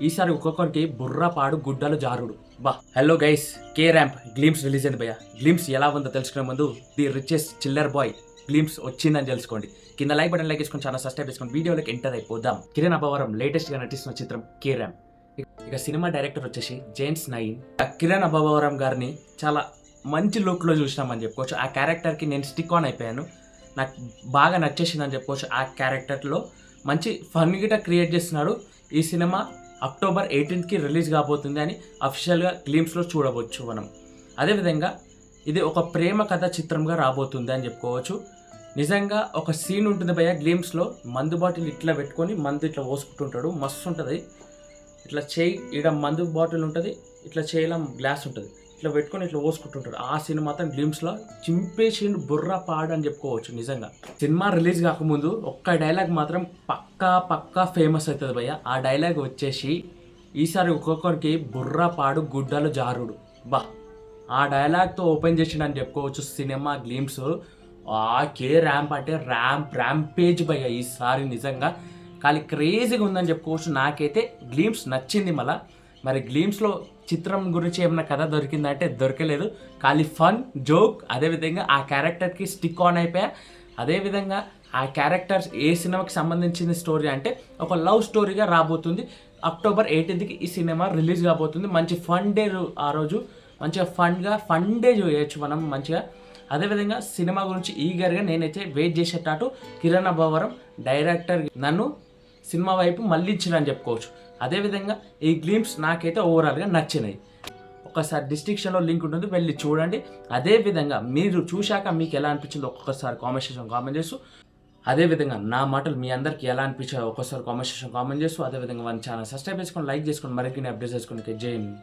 ఈసారి ఒక్కొక్కరికి బుర్ర పాడు గుడ్డలు జారుడు. బా hello guys, K ramp glimpse release అయింది భయ్య. గ్లిమ్స్ ఎలా ఉందో తెలుసుకునే ముందు the richest chiller boy glimpse వచ్చిందని తెలుసుకోండి. కింద లైక్ బటన్ లైక్ చేసుకొని చాలా సబ్స్క్రైబ్ చేసుకొని వీడియోలోకి ఎంటర్ అయిపోదాం. కిరణ్ అబ్బవరం లేటెస్ట్ గా నటిస్తున్న చిత్రం కే ర్యాంప్. ఇక సినిమా డైరెక్టర్ వచ్చేసి జేమ్స్ నైన్. కిరణ్ అబ్బవరం గారిని చాలా మంచి లుక్లో చూసినామని చెప్పుకోవచ్చు. ఆ క్యారెక్టర్కి నేను స్టిక్ ఆన్ అయిపోయాను. నాకు బాగా నచ్చేసిందని చెప్పుకోవచ్చు. ఆ క్యారెక్టర్లో మంచి ఫన్ గిట క్రియేట్ చేస్తున్నాడు. ఈ సినిమా అక్టోబర్ 18కి రిలీజ్ కాబోతుంది అని అఫీషియల్గా గ్లిమ్స్లో చూడవచ్చు మనం. అదేవిధంగా ఇది ఒక ప్రేమ కథ చిత్రంగా రాబోతుంది అని చెప్పుకోవచ్చు. నిజంగా ఒక సీన్ ఉంటుంది భయ్య గ్లిమ్స్లో, మందు బాటిల్ ఇట్లా పెట్టుకొని మందు ఇట్లా పోసుకుంటుంటాడు, మస్తు ఉంటుంది. ఇట్లా చేయి ఈడ మందు బాటిల్ ఉంటుంది, ఇట్లా చేయలం గ్లాస్ ఉంటుంది, ఇట్లా పెట్టుకొని ఇట్లా పోసుకుంటుంటాడు. ఆ సీన్ మాత్రం గ్లిమ్స్లో చింపేసిండు బుర్ర పాడు అని చెప్పుకోవచ్చు. నిజంగా సినిమా రిలీజ్ కాకముందు ఒక్క డైలాగ్ మాత్రం పక్కా ఫేమస్ అవుతుంది భయ్య. ఆ డైలాగ్ వచ్చేసి ఈసారి ఒక్కొక్కరికి బుర్ర పాడు గుడ్డలు జారుడు. బా ఆ డైలాగ్తో ఓపెన్ చేసిండని చెప్పుకోవచ్చు సినిమా గ్లిమ్స్. ఆ కే ర్యాంప్ అంటే ర్యాంపేజ్ భయ్య ఈసారి నిజంగా కానీ క్రేజీగా ఉందని చెప్పుకోవచ్చు. నాకైతే గ్లిమ్స్ నచ్చింది. మరి గ్లిమ్స్లో చిత్రం గురించి ఏమైనా కథ దొరికిందంటే దొరకలేదు. ఖాళీ ఫన్ జోక్, అదేవిధంగా ఆ క్యారెక్టర్కి స్టిక్ ఆన్ అయిపోయా. అదేవిధంగా ఆ క్యారెక్టర్స్ ఏ సినిమాకి సంబంధించిన స్టోరీ అంటే ఒక లవ్ స్టోరీగా రాబోతుంది. అక్టోబర్ 18కి ఈ సినిమా రిలీజ్ కాబోతుంది. మంచి ఫన్ డే ఆ రోజు, మంచిగా ఫన్ డే చేయొచ్చు మనం మంచిగా. అదేవిధంగా సినిమా గురించి ఈగర్గా నేనైతే వెయిట్ చేసేటట్టు కిరణ్ అబ్బవరం డైరెక్టర్ నన్ను సినిమా వైపు మళ్ళించిందని చెప్పుకోవచ్చు. అదేవిధంగా ఈ గ్లిమ్స్ నాకైతే ఓవరాల్గా నచ్చినాయి. ఒకసారి డిస్క్రిప్షన్లో లింక్ ఉంటుంది, వెళ్ళి చూడండి. అదేవిధంగా మీరు చూశాక మీకు ఎలా అనిపించిందో ఒక్కొక్కసారి కామెంట్ సెక్షన్ కామెంట్ చేస్తూ, అదేవిధంగా నా మాటలు మీ అందరికీ ఎలా అనిపించాయో ఒక్కొక్కసారి కామెంట్ సెక్షన్ కామెంట్ చేస్తూ, అదేవిధంగా మన ఛానల్ సబ్స్క్రైబ్ చేసుకొని లైక్ చేసుకొని మరిన్ని అప్డేట్స్ చేసుకొని జై హింద్.